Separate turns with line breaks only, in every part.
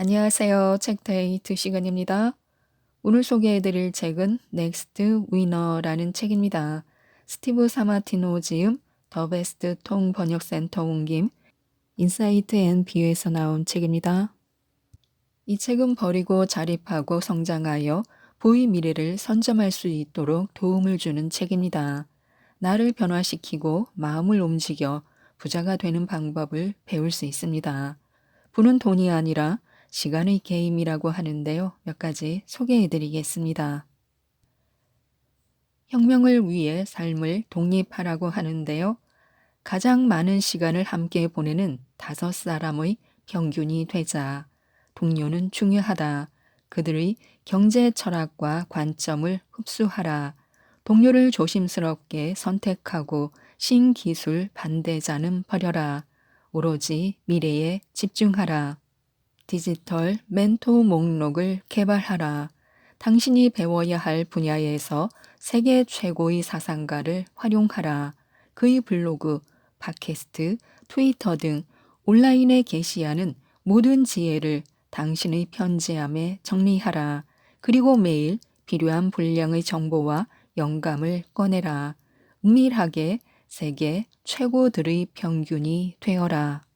안녕하세요. 책데이트 시간입니다. 오늘 소개해드릴 책은 넥스트 위너라는 책입니다. 스티브 사마티노 지음, 더 베스트 통 번역센터 옮김, 인사이트 앤 비유에서 나온 책입니다. 이 책은 버리고 자립하고 성장하여 보의 미래를 선점할 수 있도록 도움을 주는 책입니다. 나를 변화시키고 마음을 움직여 부자가 되는 방법을 배울 수 있습니다. 부는 돈이 아니라 시간의 게임이라고 하는데요. 몇 가지 소개해 드리겠습니다. 혁명을 위해 삶을 독립하라고 하는데요. 가장 많은 시간을 함께 보내는 5사람의 평균이 되자. 동료는 중요하다. 그들의 경제 철학과 관점을 흡수하라. 동료를 조심스럽게 선택하고 신기술 반대자는 버려라. 오로지 미래에 집중하라. 디지털 멘토 목록을 개발하라. 당신이 배워야 할 분야에서 세계 최고의 사상가를 활용하라. 그의 블로그, 팟캐스트, 트위터 등 온라인에 게시하는 모든 지혜를 당신의 편지함에 정리하라. 그리고 매일 필요한 분량의 정보와 영감을 꺼내라. 은밀하게 세계 최고들의 평균이 되어라.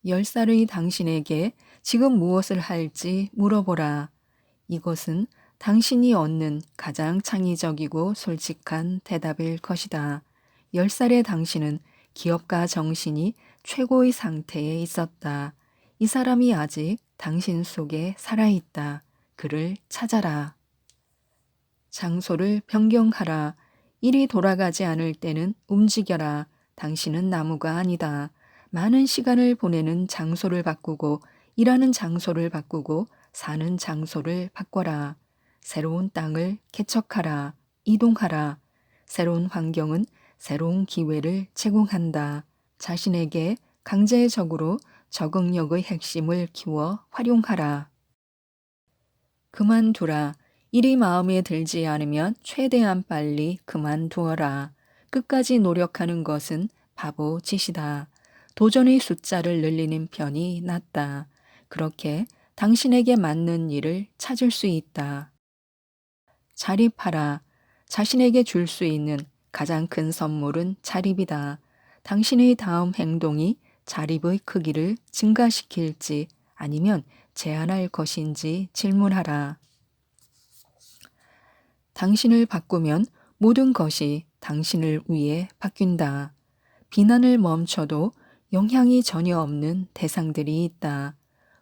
10살의 당신에게 지금 무엇을 할지 물어보라. 이것은 당신이 얻는 가장 창의적이고 솔직한 대답일 것이다. 10살의 당신은 기업가 정신이 최고의 상태에 있었다. 이 사람이 아직 당신 속에 살아있다. 그를 찾아라. 장소를 변경하라. 일이 돌아가지 않을 때는 움직여라. 당신은 나무가 아니다. 많은 시간을 보내는 장소를 바꾸고 일하는 장소를 바꾸고 사는 장소를 바꿔라. 새로운 땅을 개척하라. 이동하라. 새로운 환경은 새로운 기회를 제공한다. 자신에게 강제적으로 적응력의 핵심을 키워 활용하라. 그만두라. 일이 마음에 들지 않으면 최대한 빨리 그만두어라. 끝까지 노력하는 것은 바보 짓이다. 도전의 숫자를 늘리는 편이 낫다. 그렇게 당신에게 맞는 일을 찾을 수 있다. 자립하라. 자신에게 줄 수 있는 가장 큰 선물은 자립이다. 당신의 다음 행동이 자립의 크기를 증가시킬지 아니면 제한할 것인지 질문하라. 당신을 바꾸면 모든 것이 당신을 위해 바뀐다. 비난을 멈춰도 영향이 전혀 없는 대상들이 있다.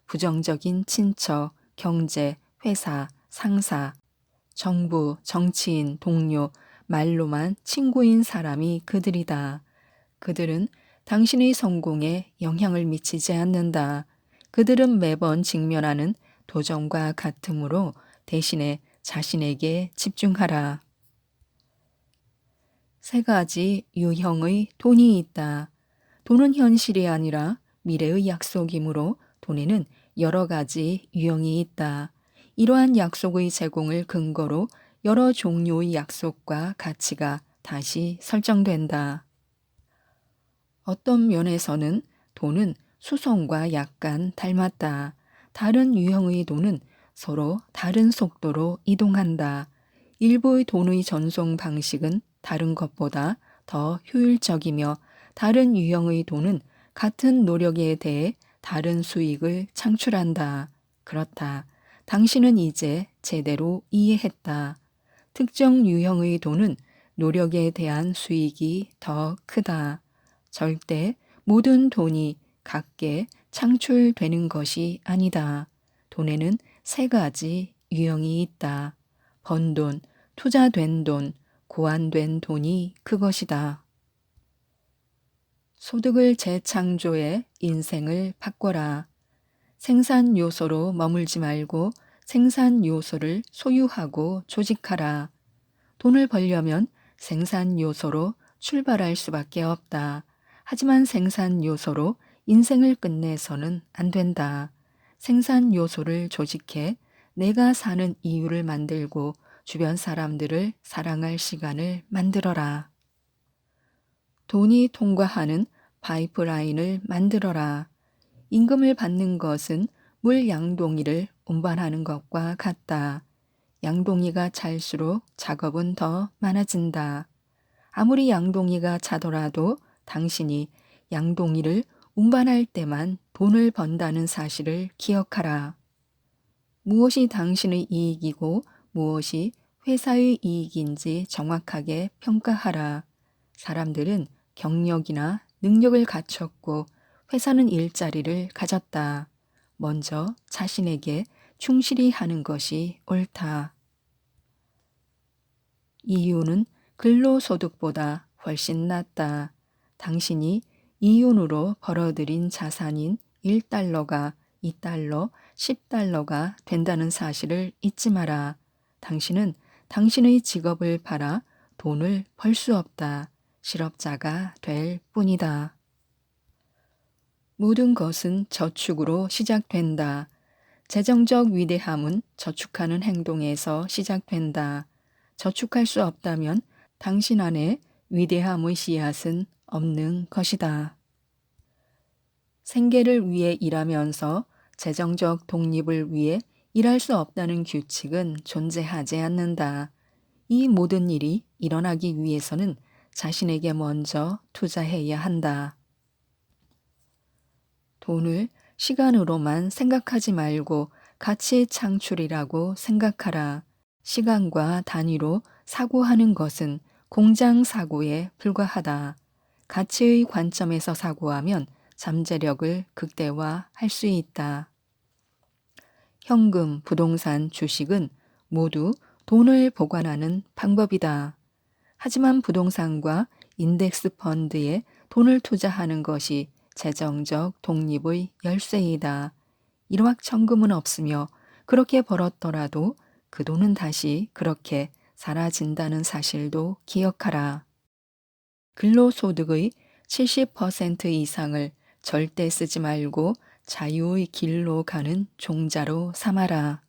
부정적인 친척, 경제, 회사, 상사, 정부, 정치인, 동료, 말로만 친구인 사람이 그들이다. 그들은 당신의 성공에 영향을 미치지 않는다. 그들은 매번 직면하는 도전과 같으므로 대신에 자신에게 집중하라. 3가지 유형의 돈이 있다. 돈은 현실이 아니라 미래의 약속이므로 돈에는 여러 가지 유형이 있다. 이러한 약속의 제공을 근거로 여러 종류의 약속과 가치가 다시 설정된다. 어떤 면에서는 돈은 수송과 약간 닮았다. 다른 유형의 돈은 서로 다른 속도로 이동한다. 일부의 돈의 전송 방식은 다른 것보다 더 효율적이며 다른 유형의 돈은 같은 노력에 대해 다른 수익을 창출한다. 그렇다. 당신은 이제 제대로 이해했다. 특정 유형의 돈은 노력에 대한 수익이 더 크다. 절대 모든 돈이 같게 창출되는 것이 아니다. 돈에는 3가지 유형이 있다. 번 돈, 투자된 돈, 고안된 돈이 그것이다. 소득을 재창조해 인생을 바꿔라. 생산 요소로 머물지 말고 생산 요소를 소유하고 조직하라. 돈을 벌려면 생산 요소로 출발할 수밖에 없다. 하지만 생산 요소로 인생을 끝내서는 안 된다. 생산 요소를 조직해 내가 사는 이유를 만들고 주변 사람들을 사랑할 시간을 만들어라. 돈이 통과하는 파이프라인을 만들어라. 임금을 받는 것은 물 양동이를 운반하는 것과 같다. 양동이가 찰수록 작업은 더 많아진다. 아무리 양동이가 차더라도 당신이 양동이를 운반할 때만 돈을 번다는 사실을 기억하라. 무엇이 당신의 이익이고 무엇이 회사의 이익인지 정확하게 평가하라. 사람들은 경력이나 능력을 갖췄고 회사는 일자리를 가졌다. 먼저 자신에게 충실히 하는 것이 옳다. 이윤은 근로소득보다 훨씬 낫다. 당신이 이윤으로 벌어들인 자산인 1달러가 2달러, 10달러가 된다는 사실을 잊지 마라. 당신은 당신의 직업을 팔아 돈을 벌 수 없다. 실업자가 될 뿐이다. 모든 것은 저축으로 시작된다. 재정적 위대함은 저축하는 행동에서 시작된다. 저축할 수 없다면 당신 안에 위대함의 씨앗은 없는 것이다. 생계를 위해 일하면서 재정적 독립을 위해 일할 수 없다는 규칙은 존재하지 않는다. 이 모든 일이 일어나기 위해서는 자신에게 먼저 투자해야 한다. 돈을 시간으로만 생각하지 말고 가치 창출이라고 생각하라. 시간과 단위로 사고하는 것은 공장 사고에 불과하다. 가치의 관점에서 사고하면 잠재력을 극대화할 수 있다. 현금, 부동산, 주식은 모두 돈을 보관하는 방법이다. 하지만 부동산과 인덱스 펀드에 돈을 투자하는 것이 재정적 독립의 열쇠이다. 일확천금은 없으며 그렇게 벌었더라도 그 돈은 다시 그렇게 사라진다는 사실도 기억하라. 근로소득의 70% 이상을 절대 쓰지 말고 자유의 길로 가는 종자로 삼아라.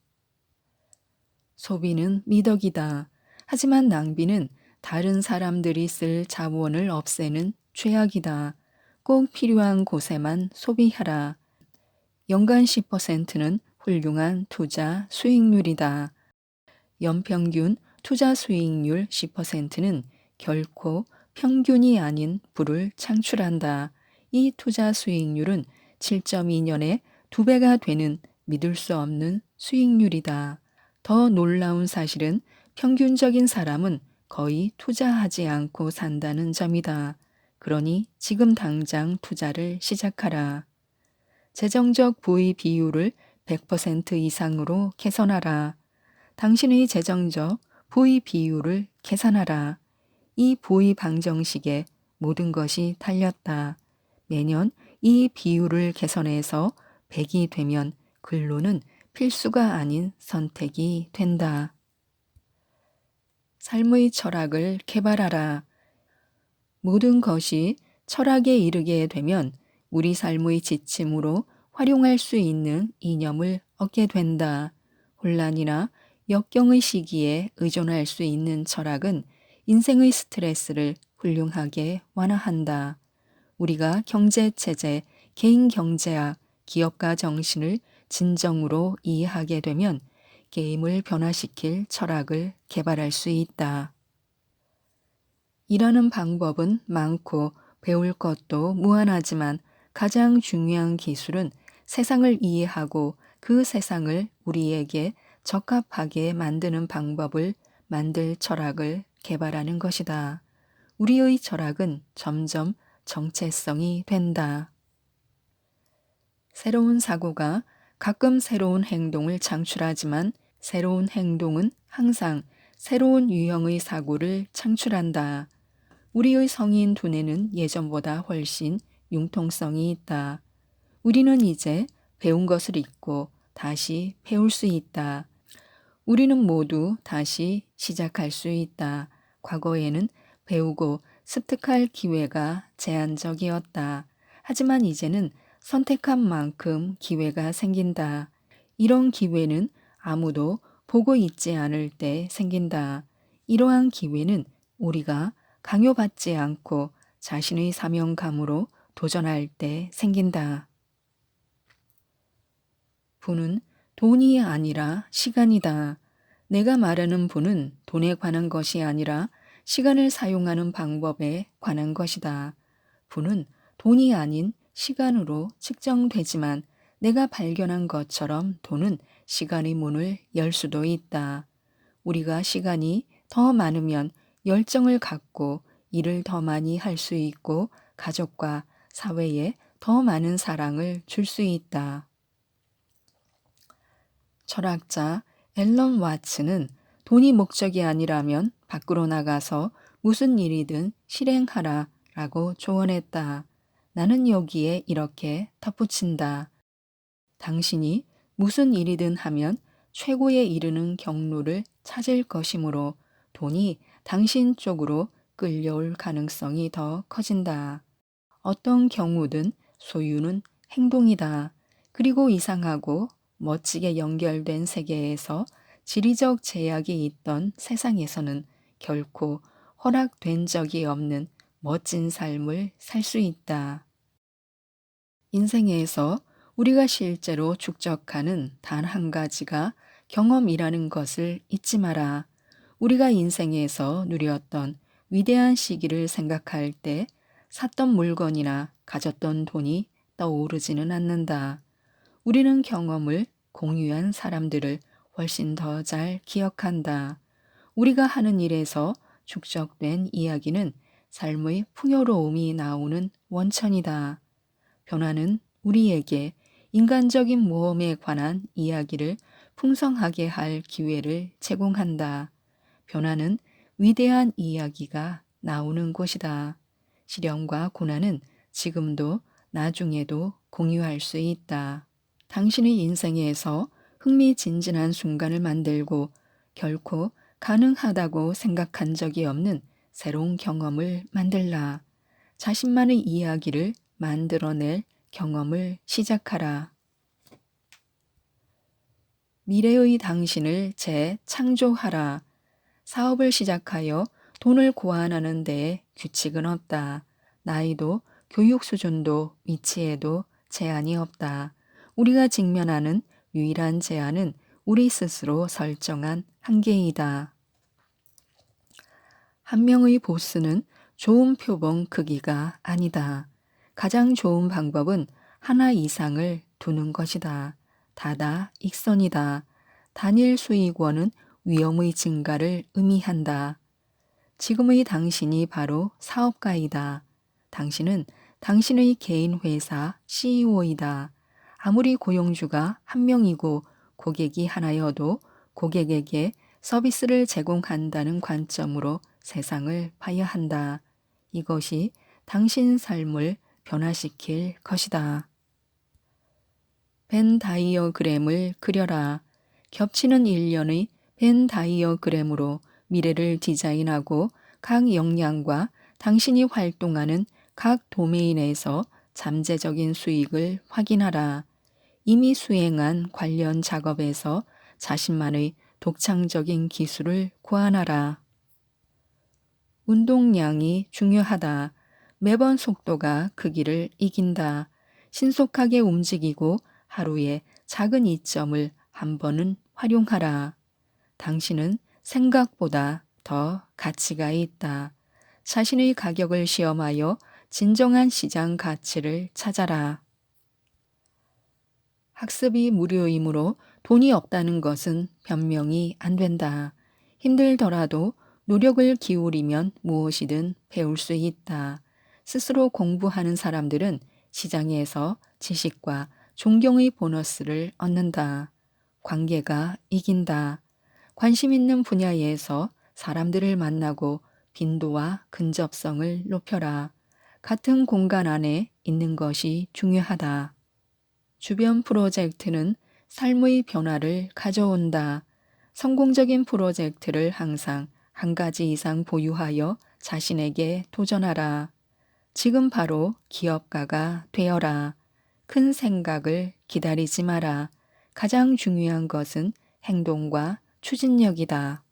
소비는 미덕이다. 하지만 낭비는 다른 사람들이 쓸 자원을 없애는 죄악이다. 꼭 필요한 곳에만 소비하라. 연간 10%는 훌륭한 투자 수익률이다. 연평균 투자 수익률 10%는 결코 평균이 아닌 부를 창출한다. 이 투자 수익률은 7.2년에 2배가 되는 믿을 수 없는 수익률이다. 더 놀라운 사실은 평균적인 사람은 거의 투자하지 않고 산다는 점이다. 그러니 지금 당장 투자를 시작하라. 재정적 보유 비율을 100% 이상으로 개선하라. 당신의 재정적 보유 비율을 계산하라. 이 보유 방정식에 모든 것이 달렸다. 매년 이 비율을 개선해서 100이 되면 근로는 필수가 아닌 선택이 된다. 삶의 철학을 개발하라. 모든 것이 철학에 이르게 되면 우리 삶의 지침으로 활용할 수 있는 이념을 얻게 된다. 혼란이나 역경의 시기에 의존할 수 있는 철학은 인생의 스트레스를 훌륭하게 완화한다. 우리가 경제체제, 개인경제학, 기업가 정신을 진정으로 이해하게 되면 게임을 변화시킬 철학을 개발할 수 있다. 일하는 방법은 많고 배울 것도 무한하지만 가장 중요한 기술은 세상을 이해하고 그 세상을 우리에게 적합하게 만드는 방법을 만들 철학을 개발하는 것이다. 우리의 철학은 점점 정체성이 된다. 새로운 사고가 가끔 새로운 행동을 창출하지만 새로운 행동은 항상 새로운 유형의 사고를 창출한다. 우리의 성인 두뇌는 예전보다 훨씬 융통성이 있다. 우리는 이제 배운 것을 잊고 다시 배울 수 있다. 우리는 모두 다시 시작할 수 있다. 과거에는 배우고 습득할 기회가 제한적이었다. 하지만 이제는 선택한 만큼 기회가 생긴다. 이런 기회는 아무도 보고 있지 않을 때 생긴다. 이러한 기회는 우리가 강요받지 않고 자신의 사명감으로 도전할 때 생긴다. 부는 돈이 아니라 시간이다. 내가 말하는 부는 돈에 관한 것이 아니라 시간을 사용하는 방법에 관한 것이다. 부는 돈이 아닌 시간으로 측정되지만 내가 발견한 것처럼 돈은 시간의 문을 열 수도 있다. 우리가 시간이 더 많으면 열정을 갖고 일을 더 많이 할 수 있고 가족과 사회에 더 많은 사랑을 줄 수 있다. 철학자 앨런 와츠는 돈이 목적이 아니라면 밖으로 나가서 무슨 일이든 실행하라 라고 조언했다. 나는 여기에 이렇게 덧붙인다. 당신이 무슨 일이든 하면 최고에 이르는 경로를 찾을 것이므로 돈이 당신 쪽으로 끌려올 가능성이 더 커진다. 어떤 경우든 소유는 행동이다. 그리고 이상하고 멋지게 연결된 세계에서 지리적 제약이 있던 세상에서는 결코 허락된 적이 없는 멋진 삶을 살 수 있다. 인생에서 우리가 실제로 축적하는 단 한 가지가 경험이라는 것을 잊지 마라. 우리가 인생에서 누렸던 위대한 시기를 생각할 때 샀던 물건이나 가졌던 돈이 떠오르지는 않는다. 우리는 경험을 공유한 사람들을 훨씬 더 잘 기억한다. 우리가 하는 일에서 축적된 이야기는 삶의 풍요로움이 나오는 원천이다. 변화는 우리에게 인간적인 모험에 관한 이야기를 풍성하게 할 기회를 제공한다. 변화는 위대한 이야기가 나오는 곳이다. 시련과 고난은 지금도 나중에도 공유할 수 있다. 당신의 인생에서 흥미진진한 순간을 만들고 결코 가능하다고 생각한 적이 없는 새로운 경험을 만들라. 자신만의 이야기를 만들어낼 경험을 시작하라. 미래의 당신을 재창조하라. 사업을 시작하여 돈을 고안하는 데에 규칙은 없다. 나이도 교육 수준도 위치에도 제한이 없다. 우리가 직면하는 유일한 제한은 우리 스스로 설정한 한계이다. 한 명의 보스는 좋은 표본 크기가 아니다. 가장 좋은 방법은 하나 이상을 두는 것이다. 다다 익선이다. 단일 수익원은 위험의 증가를 의미한다. 지금의 당신이 바로 사업가이다. 당신은 당신의 개인 회사 CEO이다. 아무리 고용주가 한 명이고 고객이 하나여도 고객에게 서비스를 제공한다는 관점으로 세상을 봐야 한다. 이것이 당신 삶을 변화시킬 것이다. 벤 다이어그램을 그려라. 겹치는 일련의 벤 다이어그램으로 미래를 디자인하고 각 역량과 당신이 활동하는 각 도메인에서 잠재적인 수익을 확인하라. 이미 수행한 관련 작업에서 자신만의 독창적인 기술을 고안하라. 운동량이 중요하다. 매번 속도가 크기를 이긴다. 신속하게 움직이고 하루에 작은 이점을 한 번은 활용하라. 당신은 생각보다 더 가치가 있다. 자신의 가격을 시험하여 진정한 시장 가치를 찾아라. 학습이 무료이므로 돈이 없다는 것은 변명이 안 된다. 힘들더라도 노력을 기울이면 무엇이든 배울 수 있다. 스스로 공부하는 사람들은 시장에서 지식과 존경의 보너스를 얻는다. 관계가 이긴다. 관심 있는 분야에서 사람들을 만나고 빈도와 근접성을 높여라. 같은 공간 안에 있는 것이 중요하다. 주변 프로젝트는 삶의 변화를 가져온다. 성공적인 프로젝트를 항상 한 가지 이상 보유하여 자신에게 도전하라. 지금 바로 기업가가 되어라. 큰 생각을 기다리지 마라. 가장 중요한 것은 행동과 추진력이다.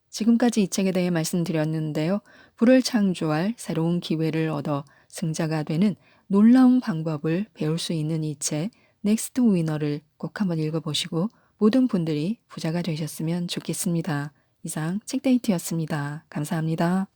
지금까지 이 책에 대해 말씀드렸는데요. 부를 창조할 새로운 기회를 얻어 승자가 되는 놀라운 방법을 배울 수 있는 이 책, 넥스트 위너를 꼭 한번 읽어보시고 모든 분들이 부자가 되셨으면 좋겠습니다. 이상 책데이트였습니다. 감사합니다.